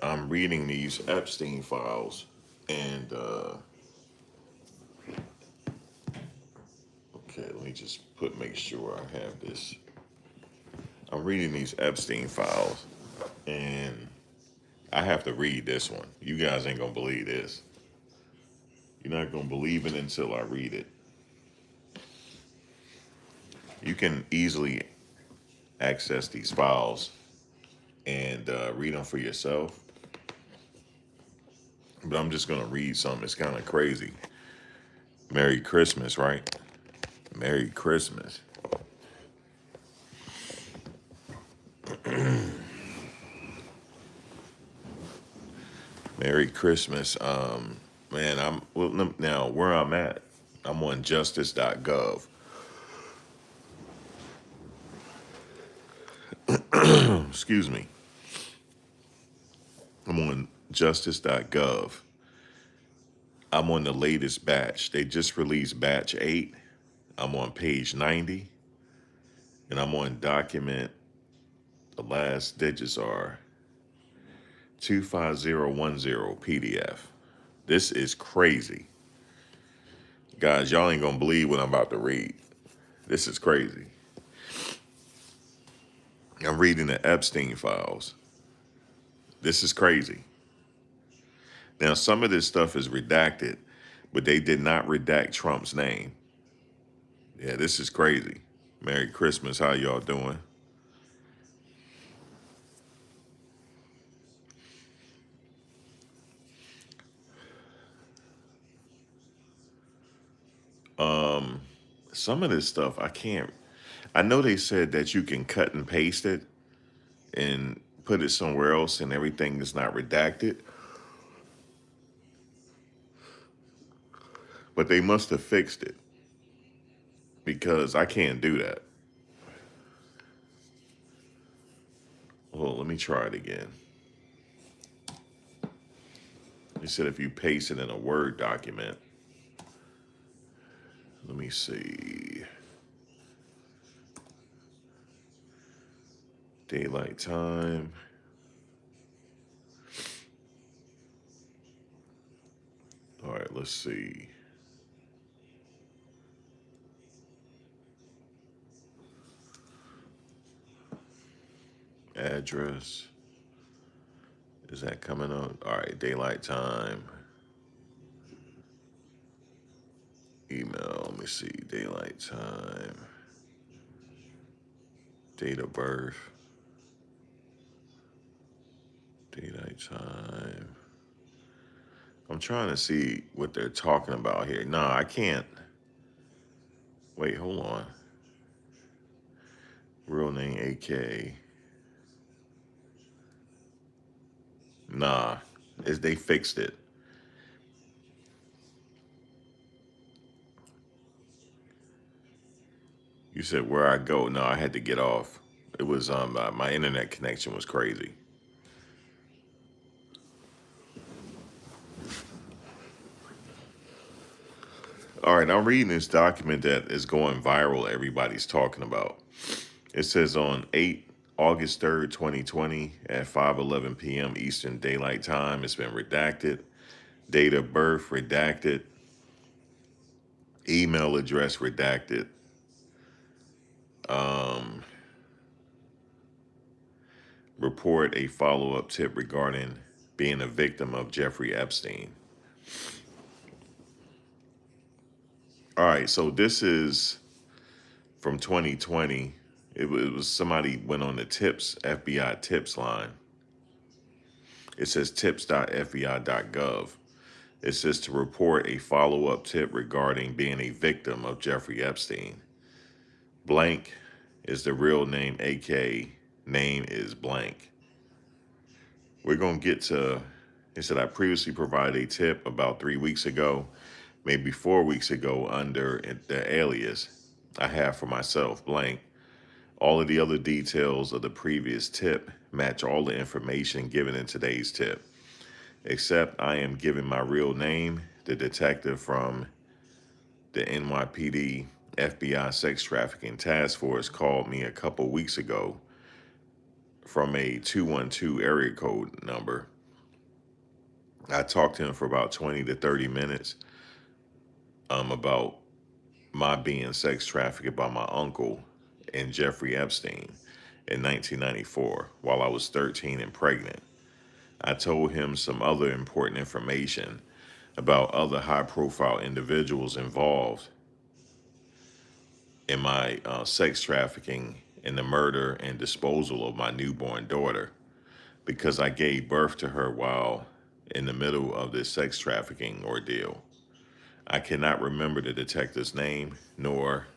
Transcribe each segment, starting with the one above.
I'm reading these Epstein files, and okay, let me just make sure I have this. I'm reading these Epstein files, and I have to read this one. You guys ain't gonna believe this. You're not gonna believe it until I read it. You can easily access these files and read them for yourself. But I'm just gonna read something. It's kind of crazy. Merry Christmas, right? Merry Christmas. Merry Christmas. Man, now where I'm at. I'm on justice.gov. Excuse me. I'm on justice.gov. I'm on the latest batch. They just released batch 8. I'm on page 90. And I'm on document. The last digits are 25010 PDF. This is crazy. Guys, y'all ain't gonna believe what I'm about to read. This is crazy. I'm reading the Epstein files. This is crazy. Now, some of this stuff is redacted, but they did not redact Trump's name. Yeah, this is crazy. Merry Christmas. How y'all doing? Some of this stuff I can't. I know they said that you can cut and paste it and put it somewhere else and everything is not redacted. But they must have fixed it because I can't do that. Well, let me try it again. They said if you paste it in a Word document. Let me see. Daylight time. All right, let's see. Address. Is that coming up? All right, daylight time. Email, let me see. Daylight time. Date of birth. Daylight time. I'm trying to see what they're talking about here. No, I can't. Wait, hold on. Real name AK. Nah, they fixed it. You said where I go. No, I had to get off. It was my internet connection was crazy. All right, I'm reading this document that is going viral. Everybody's talking about. It says on August 3rd, 2020 at 5:11 p.m. Eastern Daylight Time. It's been redacted. Date of birth redacted. Email address redacted. Report a follow-up tip regarding being a victim of Jeffrey Epstein. All right, so this is from 2020. It was somebody went on the FBI tips line. It says tips.fbi.gov. It says to report a follow-up tip regarding being a victim of Jeffrey Epstein. Blank is the real name, AK name is blank. We're going to get to, it said, I previously provided a tip about 3 weeks ago, maybe 4 weeks ago under the alias I have for myself, blank. All of the other details of the previous tip match all the information given in today's tip, except I am giving my real name. The detective from the NYPD FBI Sex Trafficking Task Force called me a couple weeks ago from a 212 area code number. I talked to him for about 20 to 30 minutes about my being sex trafficked by my uncle and Jeffrey Epstein in 1994 while I was 13 and pregnant. I told him some other important information about other high profile individuals involved in my sex trafficking and the murder and disposal of my newborn daughter because I gave birth to her while in the middle of this sex trafficking ordeal. I cannot remember the detective's name, nor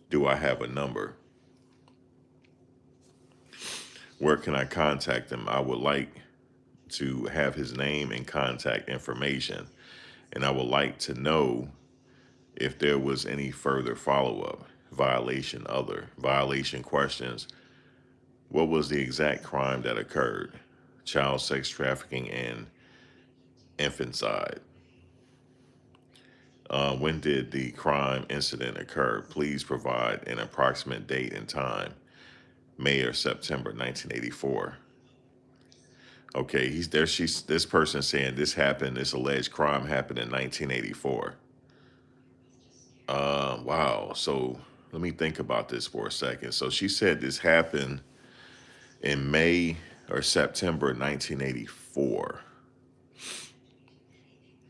do I have a number. Where can I contact him? I would like to have his name and contact information, and I would like to know if there was any further follow-up, violation questions. What was the exact crime that occurred? Child sex trafficking and infanticide. When did the crime incident occur? Please provide an approximate date and time. May or September 1984. Okay, he's there. This person saying this happened. This alleged crime happened in 1984. Wow. So let me think about this for a second. So she said this happened in May or September 1984.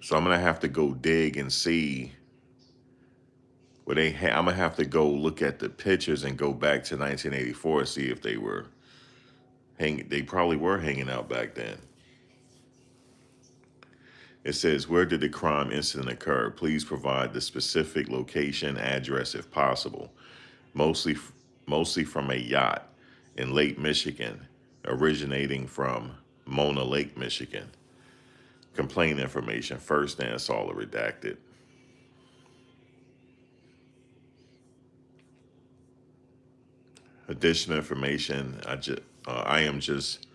So I'm gonna have to go dig and see where I'm gonna have to go look at the pictures and go back to 1984 and see if they were hanging. They probably were hanging out back then. It says, where did the crime incident occur? Please provide the specific location, address if possible. Mostly, mostly from a yacht in Lake Michigan, originating from Mona Lake, Michigan. Complaint information, first name, it's all redacted. Additional information, I am just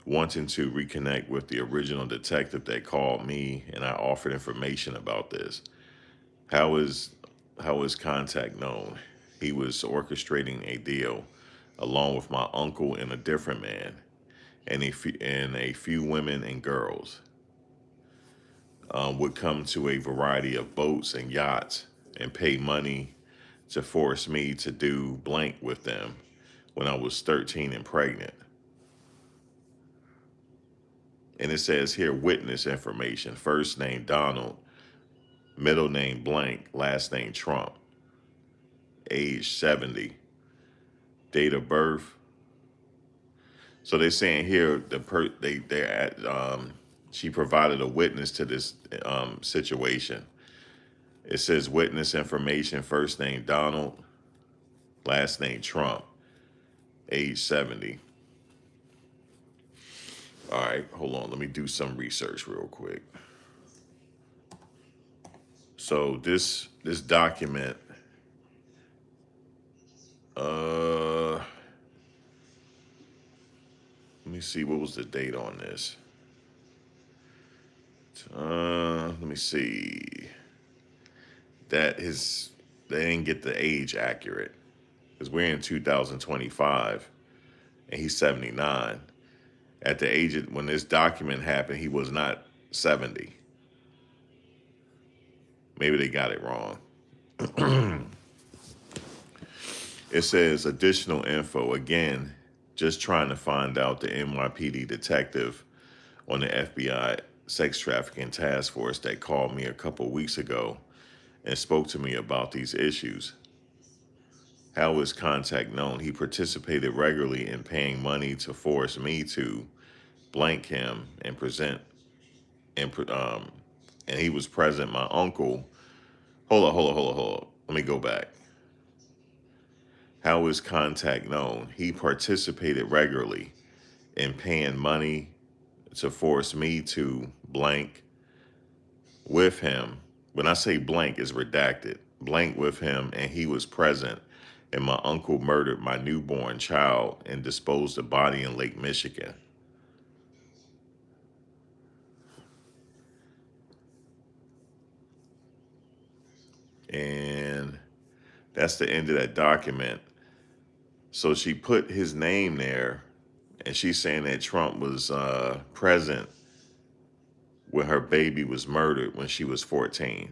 wanting to reconnect with the original detective that called me and I offered information about this. How is contact known? He was orchestrating a deal along with my uncle and a different man and a few women and girls would come to a variety of boats and yachts and pay money to force me to do blank with them when I was 13 and pregnant. And it says here witness information, first name Donald, middle name blank, last name Trump, age 70, date of birth. So they're saying here she provided a witness to this situation. It says witness information, first name Donald, last name Trump, age 70. All right, hold on. Let me do some research real quick. So this document, let me see, what was the date on this? Let me see. They didn't get the age accurate because we're in 2025 and he's 79. At the age of when this document happened, he was not 70. Maybe they got it wrong. It says additional info. Again, just trying to find out the NYPD detective on the FBI sex trafficking task force that called me a couple weeks ago and spoke to me about these issues. How is contact known? He participated regularly in paying money to force me to blank him and present and he was present. My uncle. Hold on. Let me go back. How is contact known? He participated regularly in paying money to force me to blank with him. When I say blank, is redacted. Blank with him, and he was present. And my uncle murdered my newborn child and disposed the body in Lake Michigan. And that's the end of that document. So she put his name there, and she's saying that Trump was present where her baby was murdered when she was 14.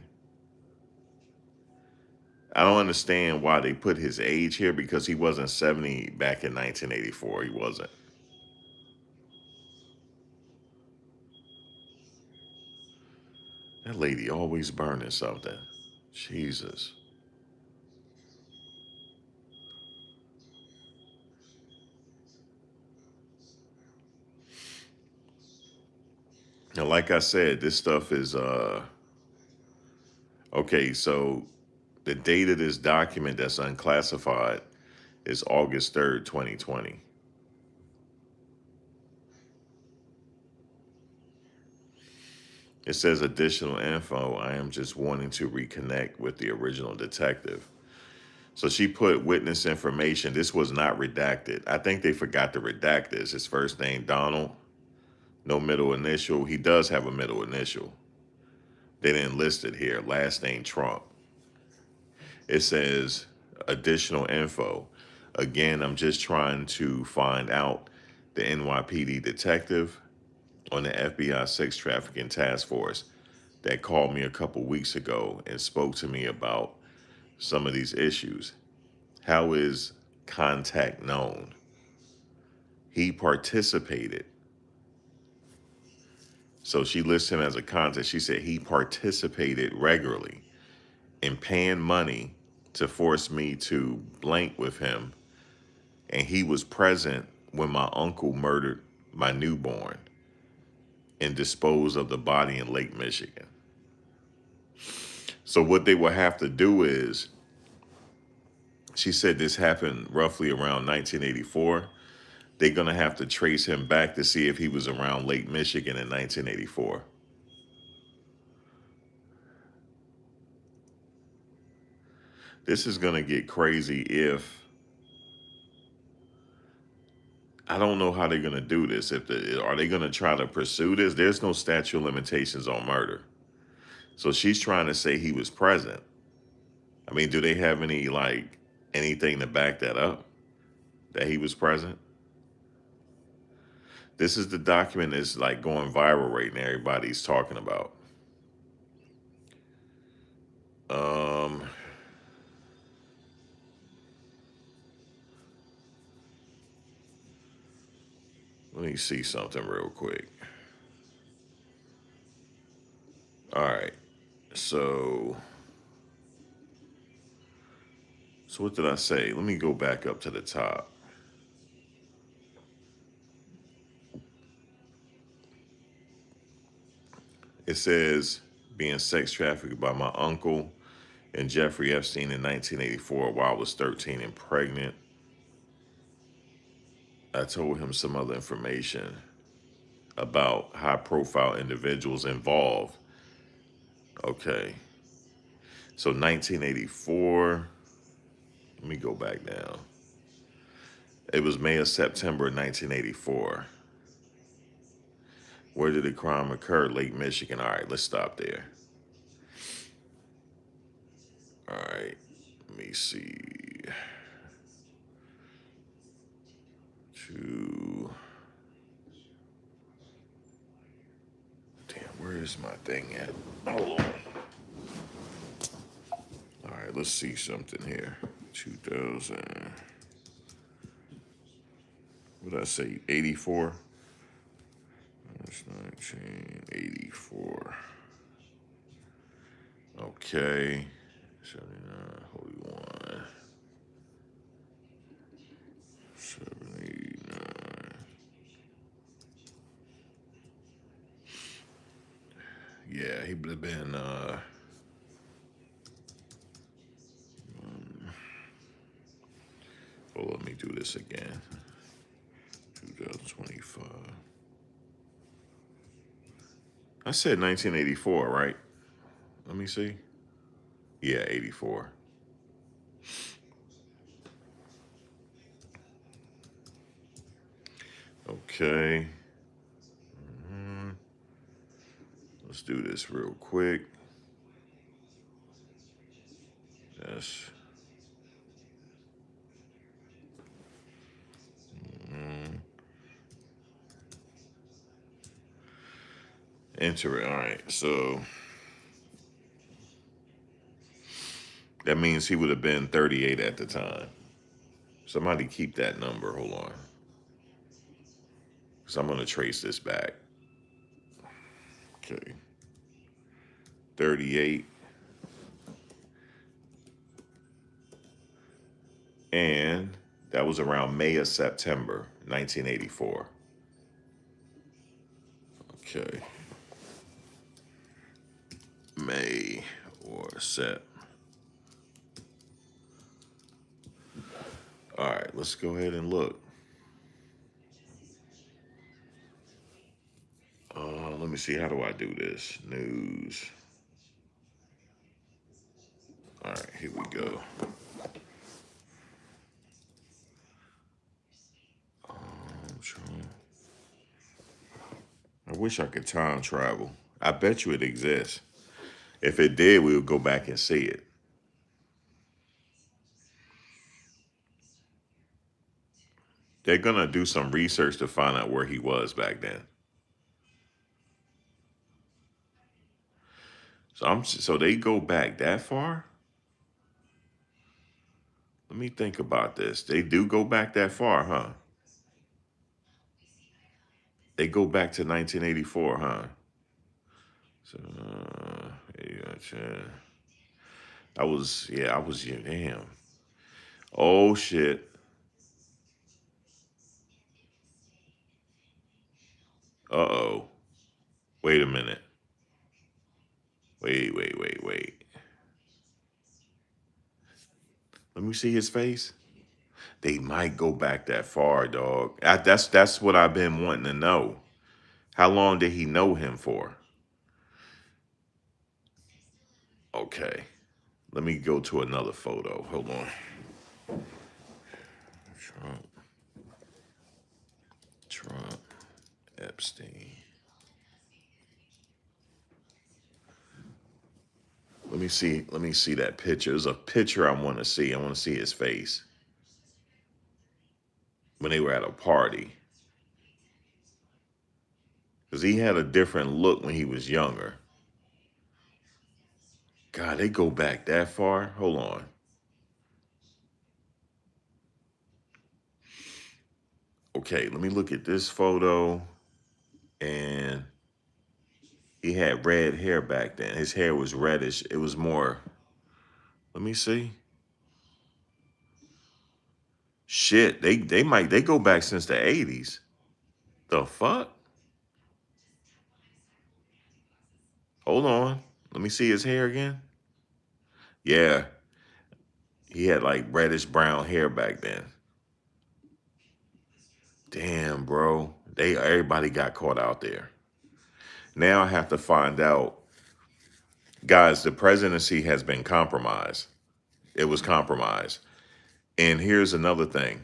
I don't understand why they put his age here, because he wasn't 70 back in 1984. He wasn't. That lady always burning something. Jesus. Now, like I said, this stuff is okay, so the date of this document that's unclassified is August 3rd, 2020. It says additional info. I am just wanting to reconnect with the original detective. So she put witness information. This was not redacted. I think they forgot to redact this. His first name, Donald. No middle initial. He does have a middle initial. They didn't list it here. Last name, Trump. It says additional info. Again, I'm just trying to find out the NYPD detective on the FBI sex trafficking task force that called me a couple weeks ago and spoke to me about some of these issues. How is contact known? He participated. So she lists him as a contact. She said he participated regularly in paying money to force me to blank with him. And he was present when my uncle murdered my newborn and disposed of the body in Lake Michigan. So what they will have to do is, she said this happened roughly around 1984. They're going to have to trace him back to see if he was around Lake Michigan in 1984. This is going to get crazy if, I don't know how they're going to do this. Are they going to try to pursue this? There's no statute of limitations on murder. So she's trying to say he was present. I mean, do they have anything to back that up, that he was present? This is the document that's like going viral right now. Everybody's talking about. Um, Let me see something real quick. All right. So what did I say? Let me go back up to the top. It says being sex trafficked by my uncle and Jeffrey Epstein in 1984 while I was 13 and pregnant. I told him some other information about high profile individuals involved. Okay. So 1984, let me go back down. It was May or September 1984. Where did the crime occur? Lake Michigan. All right, let's stop there. All right, let me see. Damn, where is my thing at? Hold on. All right, let's see something here. 2000. What did I say? 84? That's 1984. Okay. 79, Holy One. 79. Yeah, he would have been, well, let me do this again. 2025. I said 1984, right? Let me see. Yeah, 84. Okay. Let's do this real quick. Yes. Enter it. All right. So that means he would have been 38 at the time. Somebody keep that number. Hold on. Because I'm going to trace this back. Okay. 38. And that was around May or September 1984. Okay. May or Sep. All right, let's go ahead and look. Let me see. How do I do this? News. All right, here we go. Trump. I wish I could time travel. I bet you it exists. If it did, we would go back and see it. They're gonna do some research to find out where he was back then. So they go back that far? Let me think about this. They do go back that far, huh? They go back to 1984, huh? So, yeah, I was, yeah, damn. Oh, shit. Uh-oh. Wait a minute. Wait. Let me see his face. They might go back that far, dog. That's what I've been wanting to know. How long did he know him for? Okay. Let me go to another photo. Hold on. Trump. Trump. Epstein. Let me see that picture. There's a picture I want to see. I want to see his face. When they were at a party. Because he had a different look when he was younger. God, they go back that far? Hold on. Okay, let me look at this photo. And he had red hair back then. His hair was reddish. It was more, let me see. Shit, they go back since the 80s. The fuck? Hold on. Let me see his hair again. Yeah, he had like reddish brown hair back then. Damn, bro. Everybody got caught out there. Now I have to find out. Guys, the presidency has been compromised. It was compromised. And here's another thing.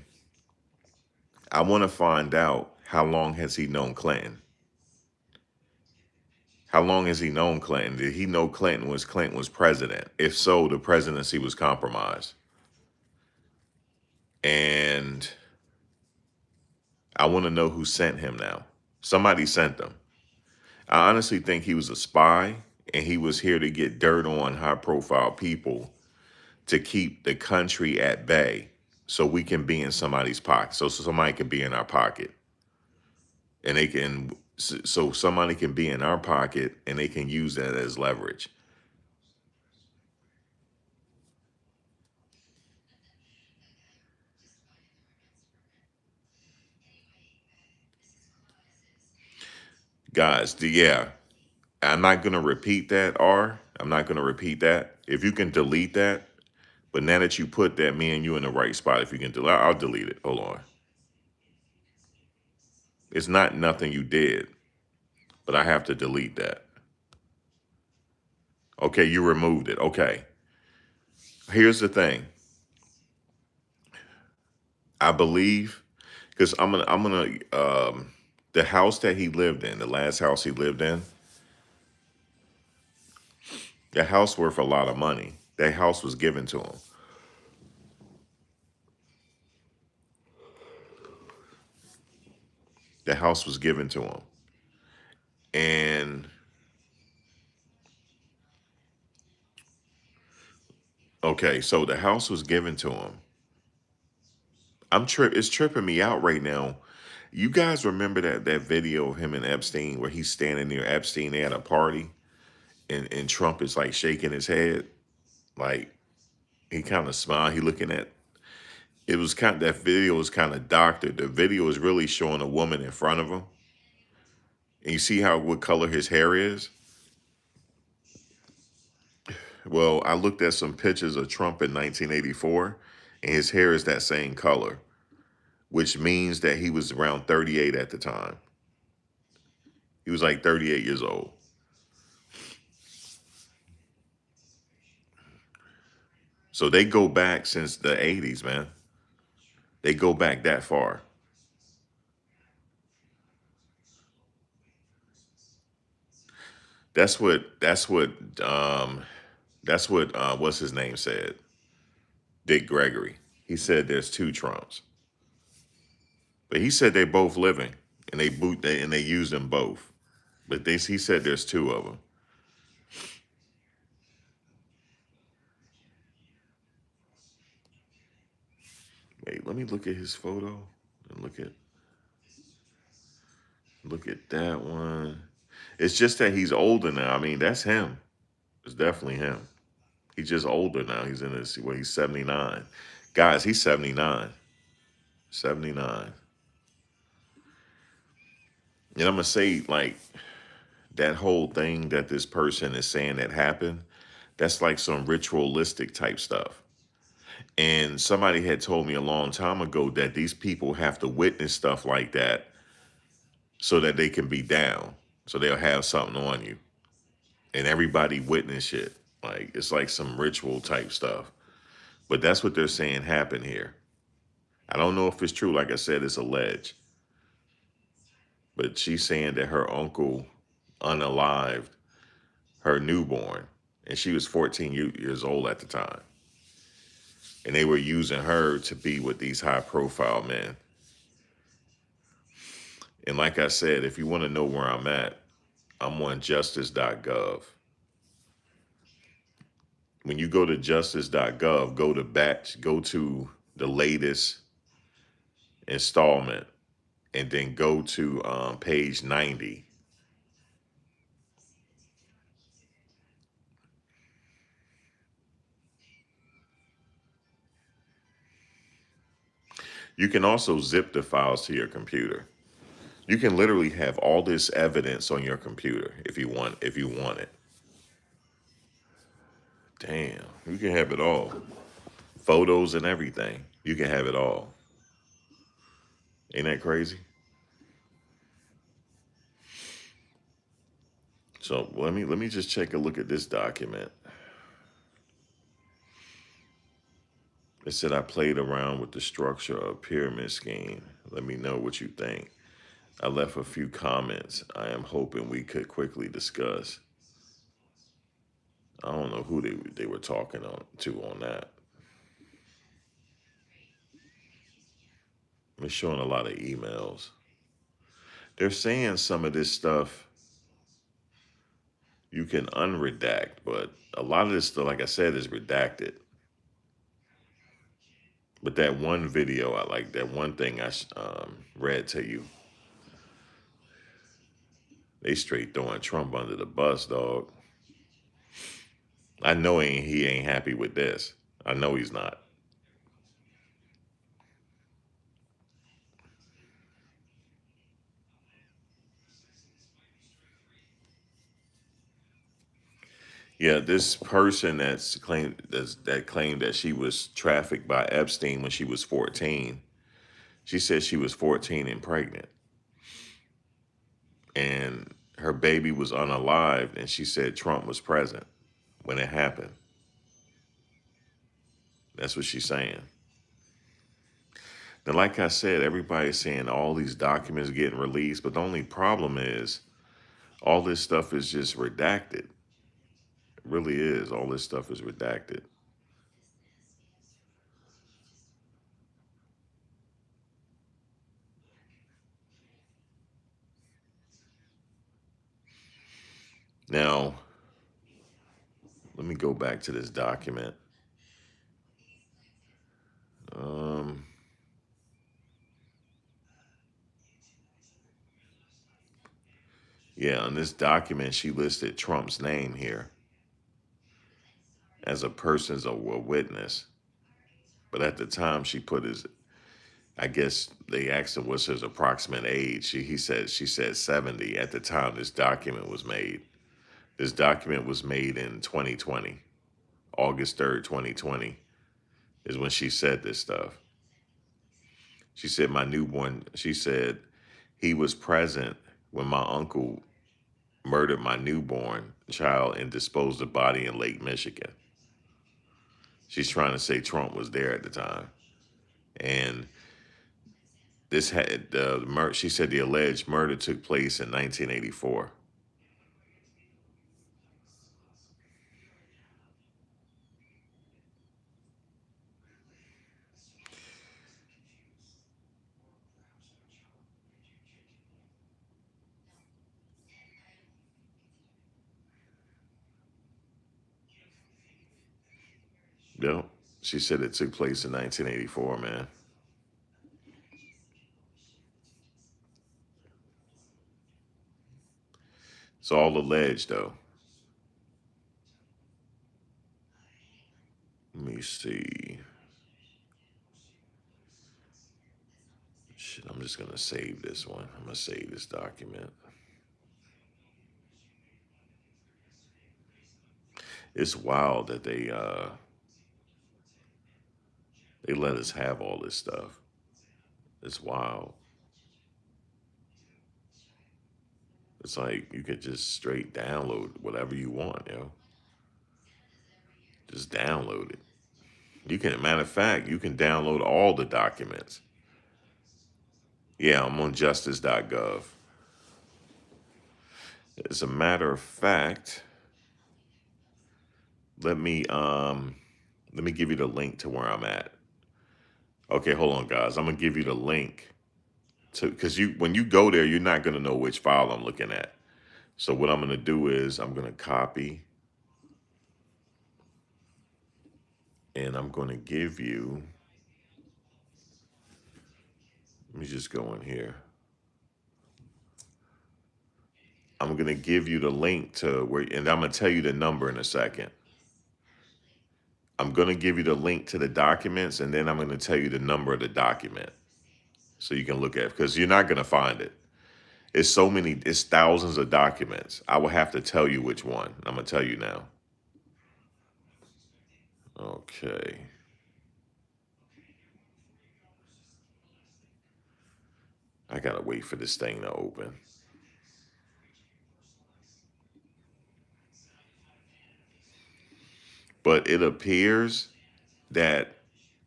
I want to find out, how long has he known Clinton? How long has he known Clinton? Did he know Clinton was president? If so, the presidency was compromised. And I want to know who sent him now. Somebody sent them. I honestly think he was a spy and he was here to get dirt on high profile people to keep the country at bay so we can be in somebody's pocket. So somebody can be in our pocket. And so somebody can be in our pocket and they can use that as leverage. Guys, yeah, I'm not going to repeat that, I'm not going to repeat that. If you can delete that, but now that you put that, me and you in the right spot, if you can delete, I'll delete it. Hold on. It's not nothing you did, but I have to delete that. Okay, you removed it. Okay. Here's the thing. I believe, because the house that he lived in, the last house he lived in, the house worth a lot of money. That house was given to him. The house was given to him. And Okay, so the house was given to him. It's tripping me out right now. You guys remember that video of him and Epstein where he's standing near Epstein? They had a party and Trump is like shaking his head. Like he kind of smiled. He looking at it was kind that video was kind of doctored. The video is really showing a woman in front of him. And you see how what color his hair is? Well, I looked at some pictures of Trump in 1984 and his hair is that same color, which means that he was around 38 at the time. He was like 38 years old. So they go back since the 80s, man. They go back that far. That's what that's what um that's what what's his name said. Dick Gregory. He said there's two Trumps. But he said they both living and they use them both. But he said there's two of them. Wait, let me look at his photo and look at that one. It's just that he's older now. I mean, that's him. It's definitely him. He's just older now. He's in his he's 79. Guys, he's 79. 79. And I'm gonna say, like, that whole thing that this person is saying that happened, that's like some ritualistic type stuff. And somebody had told me a long time ago that these people have to witness stuff like that so that they can be down. So they'll have something on you. And everybody witness it. Like it's like some ritual type stuff. But that's what they're saying happened here. I don't know if it's true. Like I said, it's alleged. But she's saying that her uncle unalived her newborn. And she was 14 years old at the time. And they were using her to be with these high profile men. And like I said, if you want to know where I'm at, I'm on justice.gov. When you go to justice.gov, go to the latest installment, and then go to page 90. You can also zip the files to your computer. You can literally have all this evidence on your computer if you want it. Damn, you can have it all. Photos and everything. You can have it all. Ain't that crazy? So let me just take a look at this document. It said I played around with the structure of pyramid scheme. Let me know what you think. I left a few comments I am hoping we could quickly discuss. I don't know who they were talking to on that. They're showing a lot of emails. They're saying some of this stuff you can unredact, but a lot of this stuff, like I said, is redacted. But that one video, I like that one thing I read to you. They straight throwing Trump under the bus, dog. I know he ain't happy with this. I know he's not. Yeah, this person that claimed that she was trafficked by Epstein when she was 14. She said she was 14 and pregnant, and her baby was unalived, and she said Trump was present when it happened. That's what she's saying. Now, like I said, everybody's saying all these documents getting released, but the only problem is all this stuff is just redacted. It really is. All this stuff is redacted. Now, let me go back to this document. Yeah, on this document, she listed Trump's name here as a person, as a witness. But at the time, she put his, I guess they asked him what's his approximate age. She said 70 at the time this document was made. This document was made in 2020, August 3rd, 2020 is when she said this stuff. She said, she said, he was present when my uncle murdered my newborn child and disposed the body in Lake Michigan. She's trying to say Trump was there at the time. And this had, she said the alleged murder took place in 1984. Yep. She said it took place in 1984, man. It's all alleged, though. Let me see. Shit, I'm just going to save this one. I'm going to save this document. It's wild that they let us have all this stuff. It's wild. It's like you could just straight download whatever you want, Just download it. You can, matter of fact, you can download all the documents. Yeah, I'm on justice.gov. As a matter of fact, let me um let me give you the link to where I'm at. Okay, hold on, guys. I'm gonna give you the link to, because you, when you go there, you're not gonna know which file I'm looking at. So what I'm gonna do is I'm gonna copy and I'm gonna give you. Let me just go in here. I'm gonna give you the link to where, and I'm gonna tell you the number in a second. I'm gonna give you the link to the documents, and then I'm gonna tell you the number of the document so you can look at it, because you're not gonna find it. It's so many, it's thousands of documents. I will have to tell you which one. I'm gonna tell you now. Okay. I gotta wait for this thing to open. But it appears that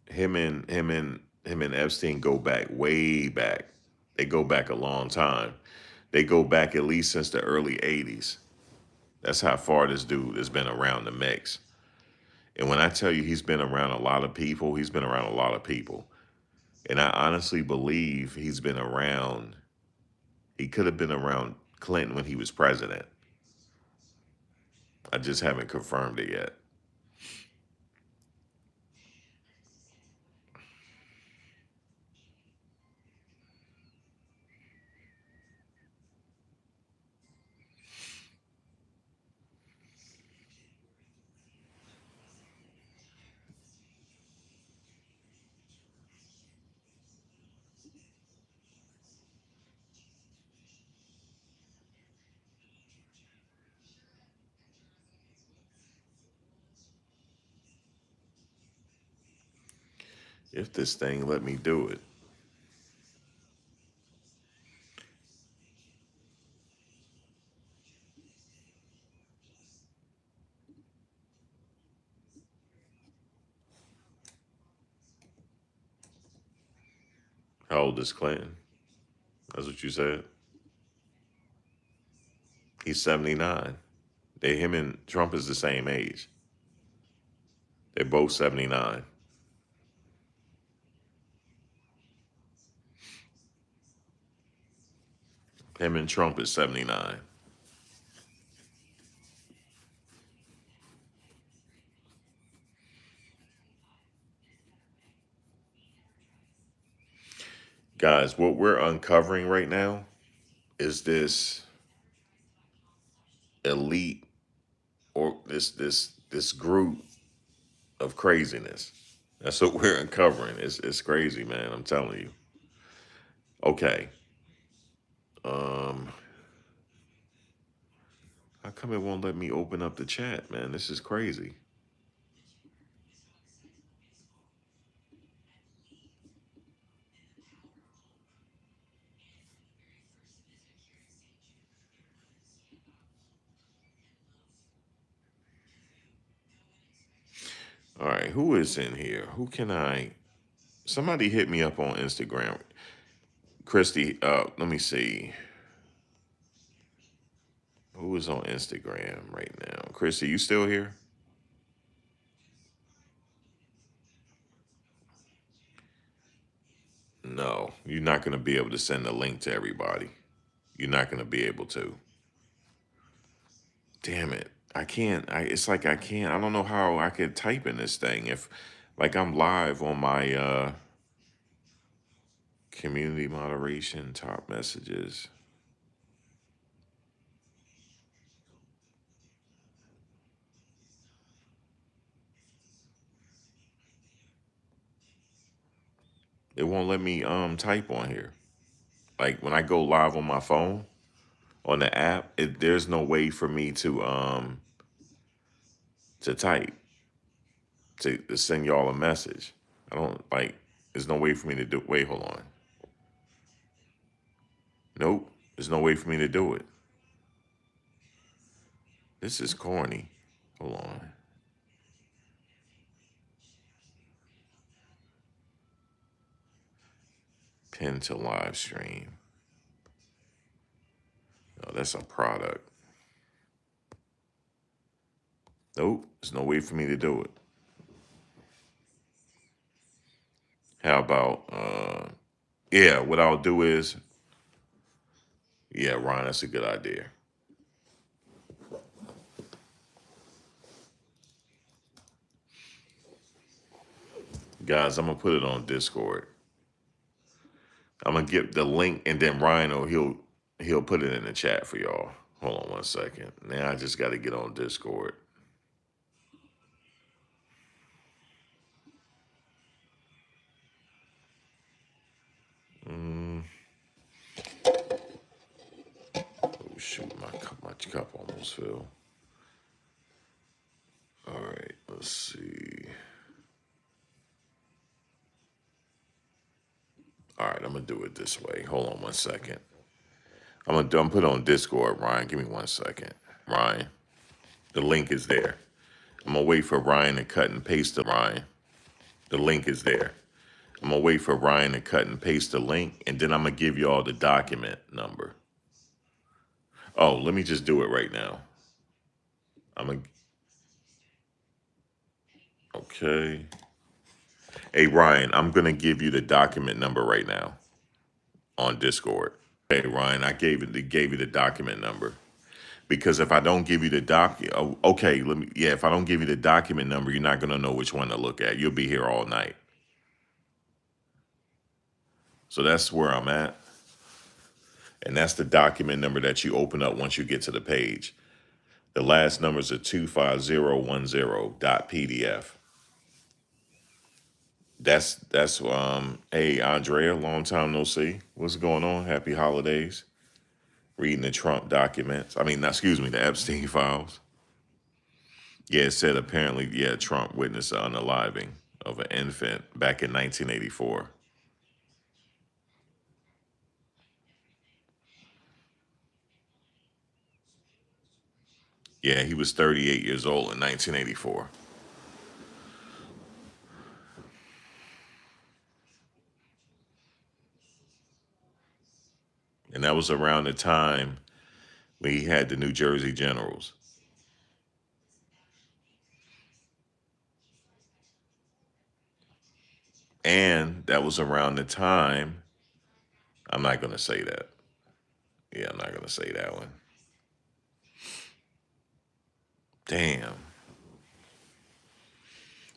him and Epstein go back, way back. They go back a long time. They go back at least since the early 80s. That's how far this dude has been around the mix. And when I tell you he's been around a lot of people, he's been around a lot of people. And I honestly believe he's been around, he could have been around Clinton when he was president. I just haven't confirmed it yet. If this thing let me do it. How old is Clinton? That's what you said. He's 79. Him and Trump is the same age. They're both 79. Him and Trump is 79. Guys, what we're uncovering right now is this. elite or this group of craziness. That's what we're uncovering. It's crazy, man. I'm telling you. Okay. Um, how come it won't let me open up the chat, man? This is crazy. All right, who is in here? Who can I? Somebody hit me up on Instagram. Christy, let me see. Who is on Instagram right now? Christy, you still here? No, you're not going to be able to send the link to everybody. You're not going to be able to. Damn it. I can't. It's like I can't. I don't know how I could type in this thing if like I'm live on my community moderation top messages. It won't let me type on here. Like when I go live on my phone on the app, there's no way for me to type to send y'all a message. I don't like. There's no way for me to do. Wait, hold on. Nope. There's no way for me to do it. This is corny. Hold on. Pin to live stream. No, that's a product. Nope. There's no way for me to do it. How about yeah, what I'll do is yeah, Ron, that's a good idea. Guys, I'm gonna put it on Discord. I'm gonna get the link and then Ryan he'll put it in the chat for y'all. Hold on one second. Now I just gotta get on Discord. Mm. Oh shoot, my cup almost filled. All right, let's see. All right, I'm gonna do it this way. Hold on one second. I'm put it on Discord, Ryan. Give me 1 second. Ryan, the link is there. I'm gonna wait for Ryan to cut and paste the Ryan. The link is there. I'm gonna wait for Ryan to cut and paste the link, and then I'm gonna give y'all the document number. Oh, let me just do it right now. I'm gonna. Okay. Hey Ryan, I'm gonna give you the document number right now on Discord. Hey Ryan, I gave you the document number because if I don't give you the okay, let me. Yeah, if I don't give you the document number, you're not gonna know which one to look at. You'll be here all night. So that's where I'm at. And that's the document number that you open up once you get to the page. The last numbers are 25010.pdf. That's hey Andrea, long time no see. What's going on? Happy holidays. Reading the Trump documents. I mean, excuse me, the Epstein files. Yeah, it said apparently, yeah, Trump witnessed the unaliving of an infant back in 1984. Yeah, he was 38 years old in 1984. And that was around the time when he had the New Jersey Generals. And that was around the time, I'm not going to say that. Yeah, I'm not going to say that one. Damn.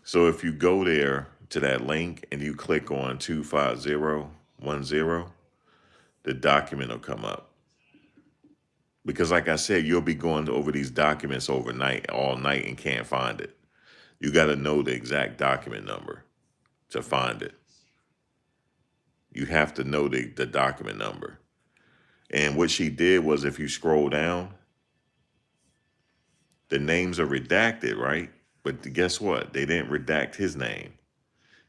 So if you go there to that link and you click on 25010, the document will come up. Because like I said, you'll be going over these documents overnight, all night, and can't find it. You got to know the exact document number to find it. You have to know the document number. And what she did was, if you scroll down, the names are redacted, right? But guess what? They didn't redact his name.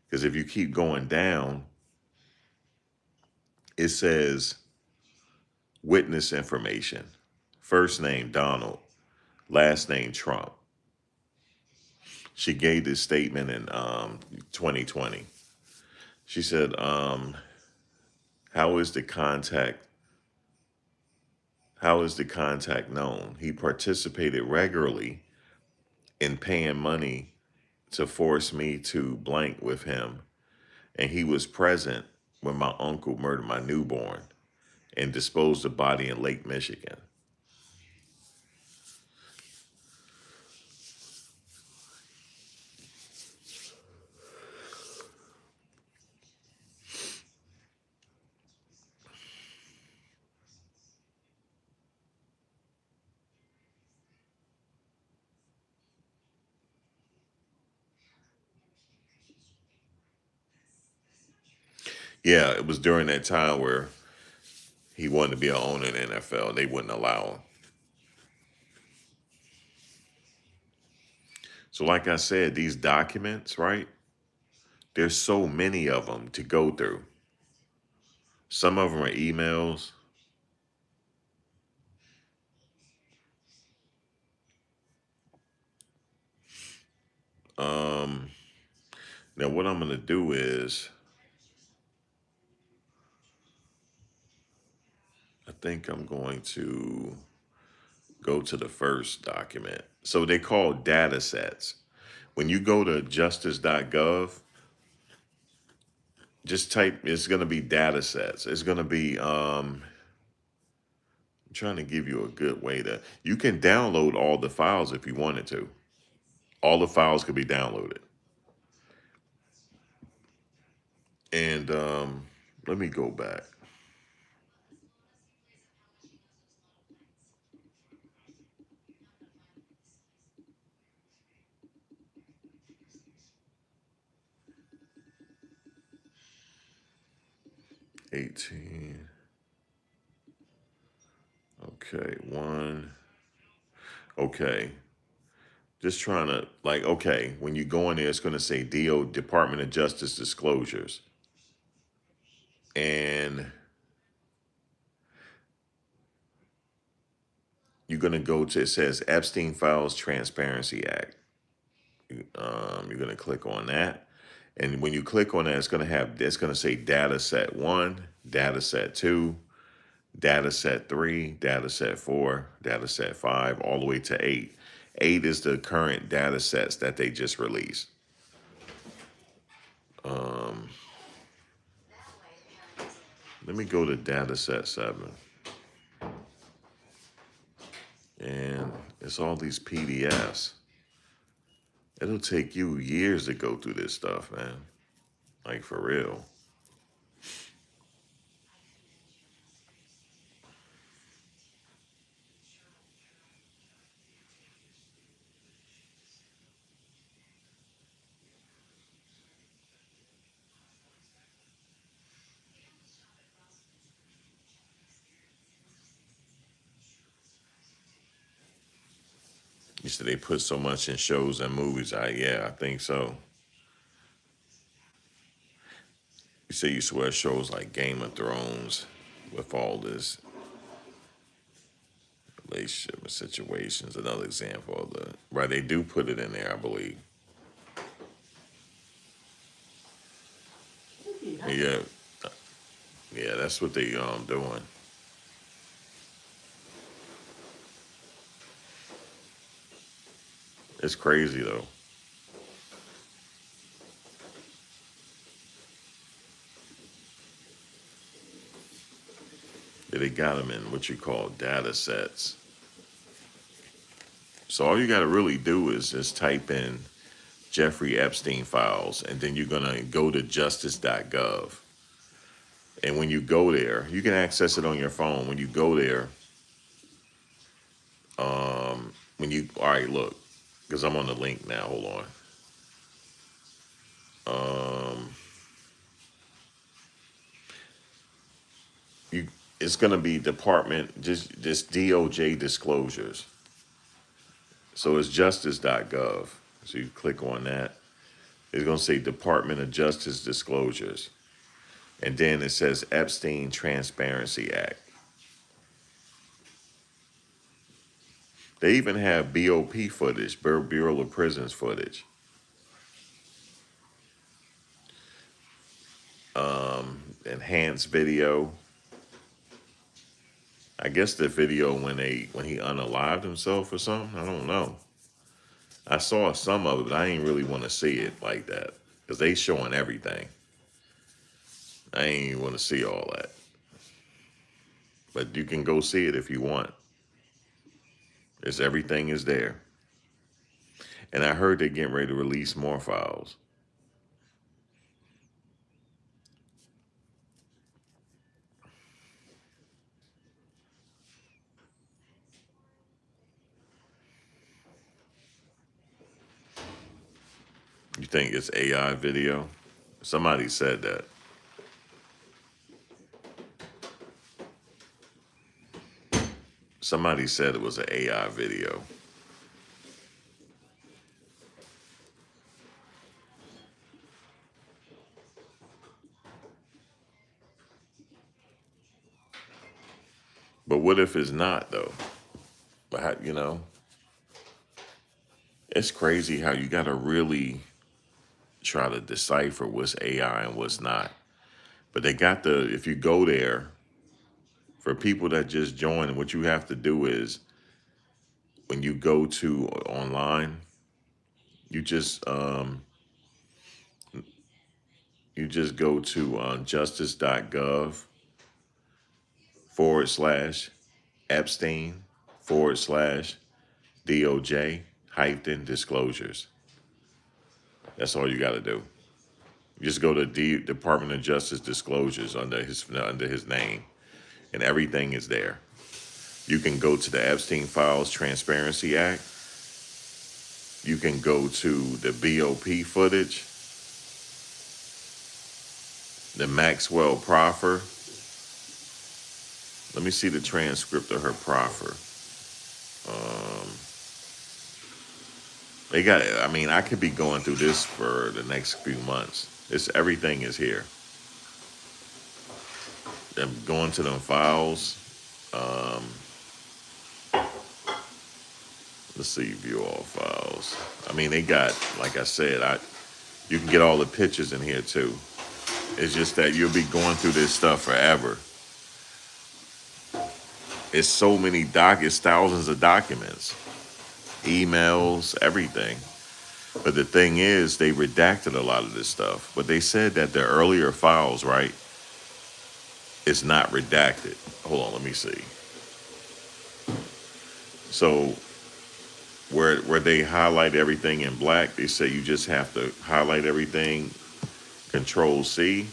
Because if you keep going down, it says witness information. First name Donald, last name Trump. She gave this statement in 2020. She said, how is the contact how is the contact known? He participated regularly in paying money to force me to blank with him, and he was present when my uncle murdered my newborn and disposed the body in Lake Michigan. Yeah, it was during that time where he wanted to be an owner in the NFL. They wouldn't allow him. So, like I said, these documents, right? There's so many of them to go through. Some of them are emails. Um, Now, what I'm going to do is, I think I'm going to go to the first document. So they call data sets. When you go to justice.gov, just type, it's going to be data sets. It's going to be, I'm trying to give you a good way to, you can download all the files if you wanted to. All the files could be downloaded. And let me go back. '18. Okay, one. Okay. Just trying to, like, okay, when you go in there, it's going to say DO, Department of Justice disclosures. And you're going to go to, it says Epstein Files Transparency Act. You're going to click on that. And when you click on that, it's going to say data set 1, data set 2, data set 3, data set 4, data set 5, all the way to 8. 8 is the current data sets that they just released. Let me go to data set 7. And it's all these PDFs. It'll take you years to go through this stuff, man. Like, for real. You said they put so much in shows and movies. Yeah, I think so. You say you swear shows like Game of Thrones with all this relationship and situations. Another example of the right. They do put it in there, I believe. Yeah, yeah, that's what they doing. It's crazy though. Yeah, they got them in what you call data sets. So all you got to really do is just type in Jeffrey Epstein files, and then you're gonna go to justice.gov. And when you go there, you can access it on your phone. When you go there, when you, all right, look, because I'm on the link now. Hold on. Um, you, it's gonna be department just DOJ disclosures. So it's justice.gov. So you click on that. It's gonna say Department of Justice disclosures, and then it says Epstein Transparency Act. They even have BOP footage, Bureau of Prisons footage. Enhanced video. I guess the video when he unalived himself or something. I don't know. I saw some of it, but I ain't really want to see it like that because they showing everything. I ain't even want to see all that. But you can go see it if you want. It's everything is there. And I heard they're getting ready to release more files. You think it's AI video? Somebody said that. Somebody said it was an AI video. But what if it's not though? But how, it's crazy how you got to really try to decipher what's AI and what's not. But they got if you go there, for people that just join, what you have to do is when you go to online, you just go to justice.gov /Epstein /DOJ hyphen disclosures. That's all you got to do. You just go to Department of Justice disclosures under his name, and everything is there. You can go to the Epstein Files Transparency Act. You can go to the BOP footage, the Maxwell proffer. Let me see the transcript of her proffer. They got, I mean, I could be going through this for the next few months. Everything is here. I'm going to them files. Let's see, view all files. I mean, they got, like I said, you can get all the pictures in here too. It's just that you'll be going through this stuff forever. It's so many it's thousands of documents, emails, everything. But the thing is, they redacted a lot of this stuff. But they said that the earlier files, right, is not redacted. Hold on, let me see. So where they highlight everything in black, they say you just have to highlight everything, Control C,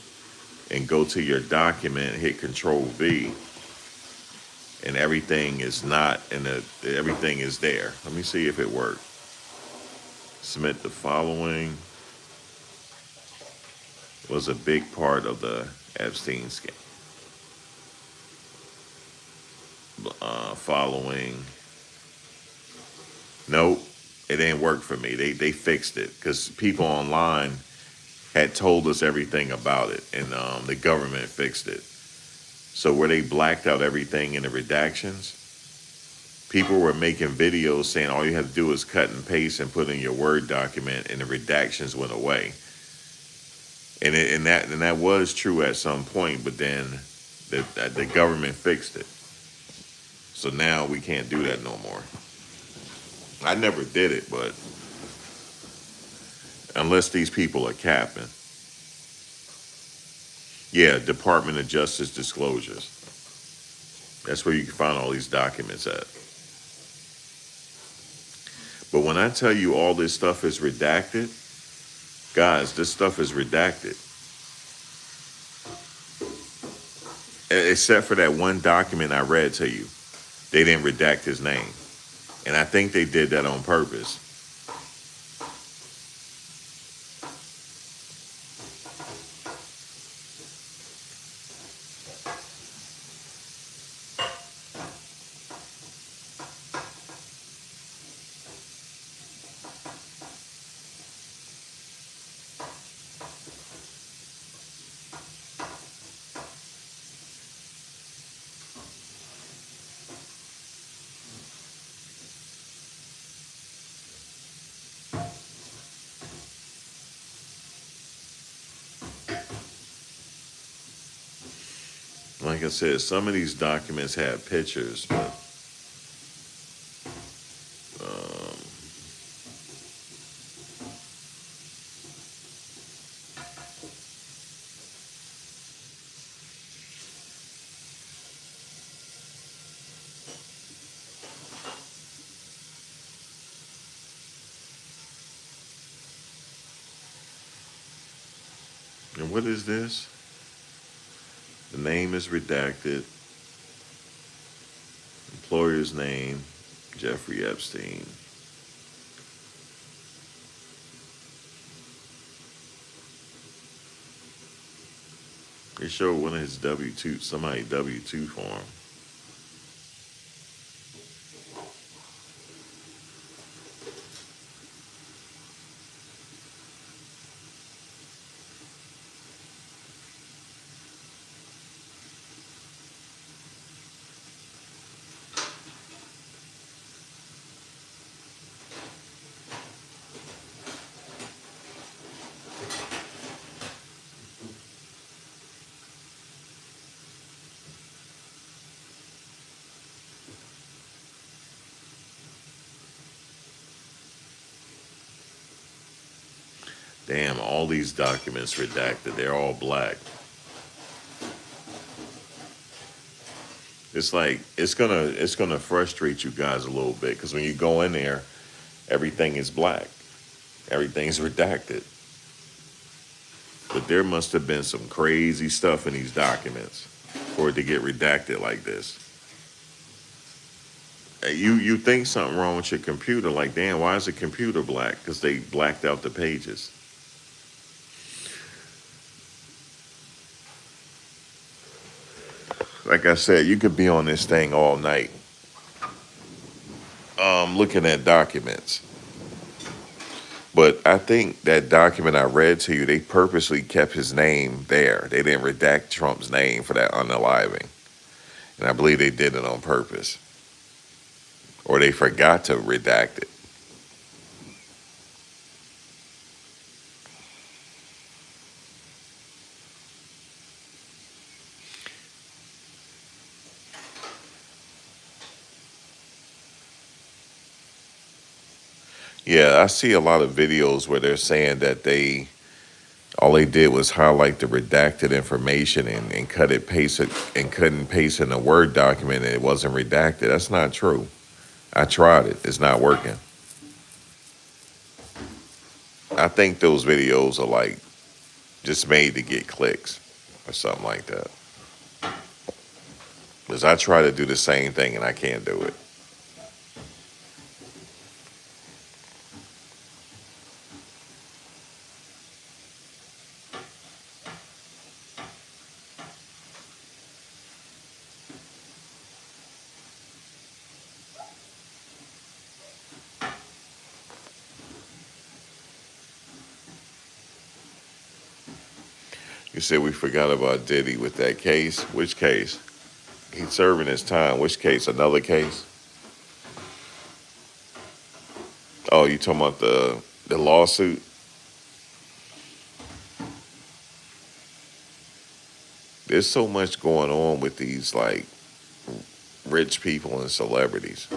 and go to your document, hit Control V, and everything is not everything is there. Let me see if it worked. Submit the following was a big part of the Epstein scam. Following. Nope, it didn't work for me. They fixed it because people online had told us everything about it, and the government fixed it. So where they blacked out everything in the redactions, people were making videos saying all you have to do is cut and paste and put in your Word document, and the redactions went away. And that was true at some point, but then the government fixed it. So now we can't do that no more. I never did it, but unless these people are capping. Yeah, Department of Justice disclosures. That's where you can find all these documents at. But when I tell you all this stuff is redacted, guys, this stuff is redacted. Except for that one document I read to you. They didn't redact his name. And I think they did that on purpose. Like I said, some of these documents have pictures, but um, and what is this? The name is redacted. Employer's name, Jeffrey Epstein. They show one of his W-2, somebody W-2 form. Damn, all these documents redacted. They're all black. It's like it's gonna frustrate you guys a little bit because when you go in there, everything is black. Everything's redacted. But there must have been some crazy stuff in these documents for it to get redacted like this. You think something wrong with your computer? Like, damn, why is the computer black? Because they blacked out the pages. Like I said, you could be on this thing all night, looking at documents. But I think that document I read to you, they purposely kept his name there. They didn't redact Trump's name for that unaliving. And I believe they did it on purpose. Or they forgot to redact it. Yeah, I see a lot of videos where they're saying that all they did was highlight the redacted information and cut it, paste it, and cut and paste in a Word document and it wasn't redacted. That's not true. I tried it. It's not working. I think those videos are like just made to get clicks or something like that. Because I try to do the same thing and I can't do it. You said we forgot about Diddy with that case. Which case? He's serving his time. Which case? Another case? Oh, you talking about the lawsuit? There's so much going on with these like rich people and celebrities.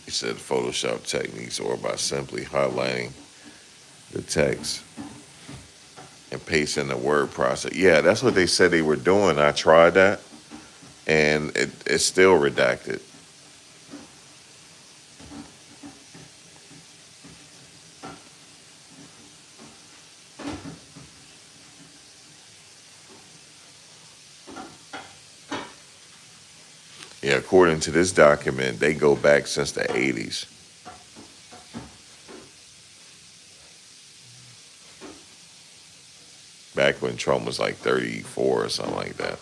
He said Photoshop techniques or by simply highlighting the text and pasting the word process. Yeah, that's what they said they were doing. I tried that and it's still redacted. Yeah, according to this document, they go back since the 80s. Back when Trump was like 34 or something like that.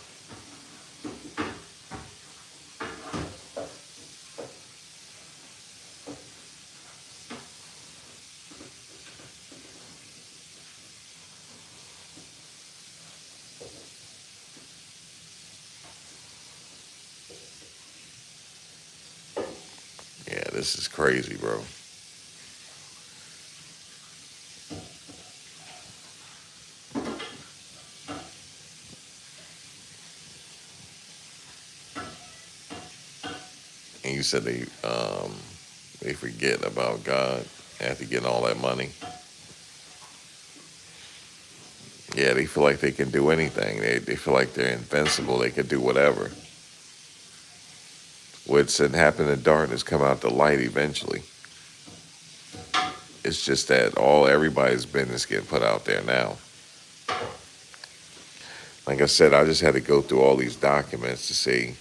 Yeah, this is crazy, bro. And you said they forget about God after getting all that money. Yeah, they feel like they can do anything. They feel like they're invincible. They can do whatever. What's happened in darkness come out to light eventually. It's just that everybody's business getting put out there now. Like I said, I just had to go through all these documents to see.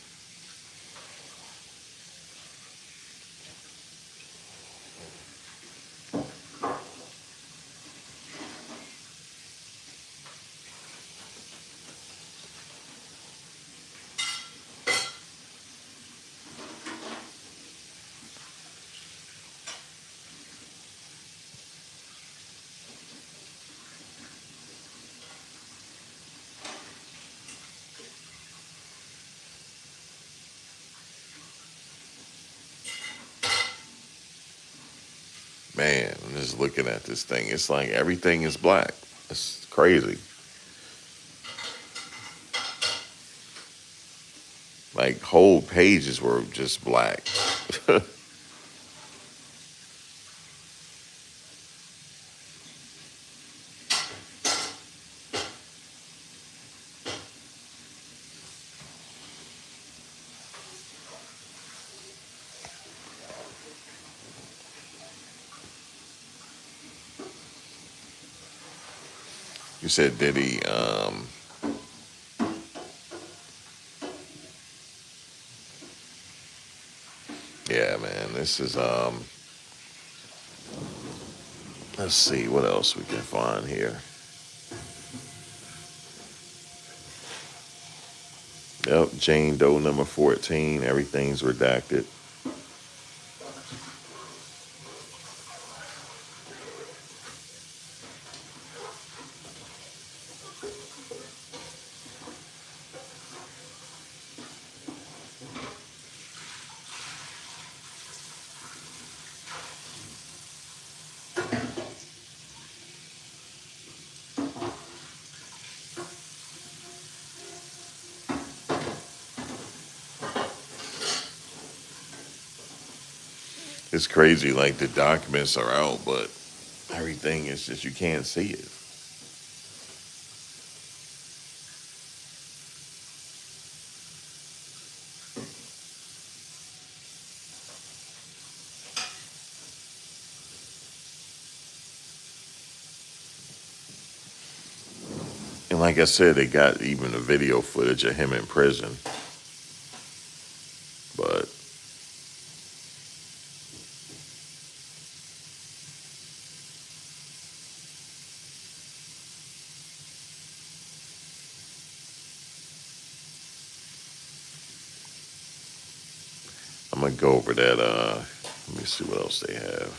Man, I'm just looking at this thing. It's like everything is black. It's crazy. Like whole pages were just black. You said Diddy, yeah, man, this is, let's see what else we can find here. Yep, Jane Doe number 14, everything's redacted. It's crazy, like the documents are out, but everything is just, you can't see it. And like I said, they got even the video footage of him in prison. But I'm gonna go over that. Let me see what else they have.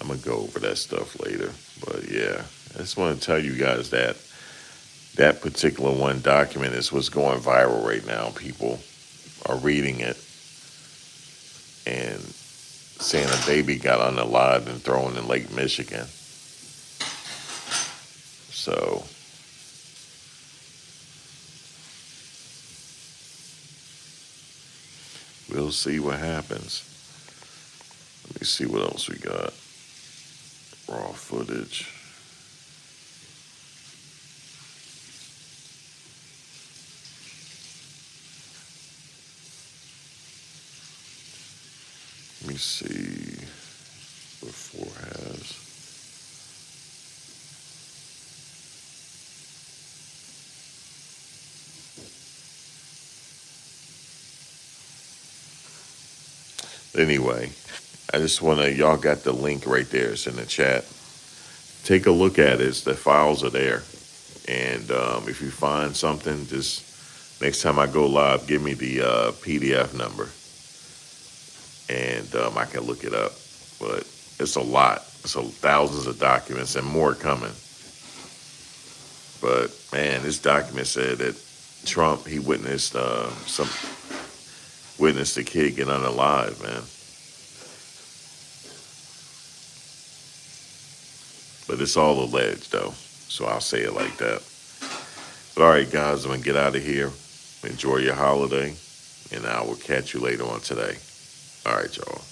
I'm gonna go over that stuff later. But yeah, I just want to tell you guys that that particular one document is what's going viral right now. People are reading it and saying a baby got unalived and thrown in Lake Michigan. So we'll see what happens. Let me see what else we got. Raw footage. Let me see. Before has. Anyway, I just want to, y'all got the link right there. It's in the chat. Take a look at it. The files are there. And if you find something, just next time I go live, give me the PDF number and I can look it up. But it's a lot. So thousands of documents and more coming. But man, this document said that Trump, he witnessed the kid get unalive, man. But it's all alleged though, so I'll say it like that. But all right, guys, I'm gonna get out of here. Enjoy your holiday, and I will catch you later on today. All right, y'all.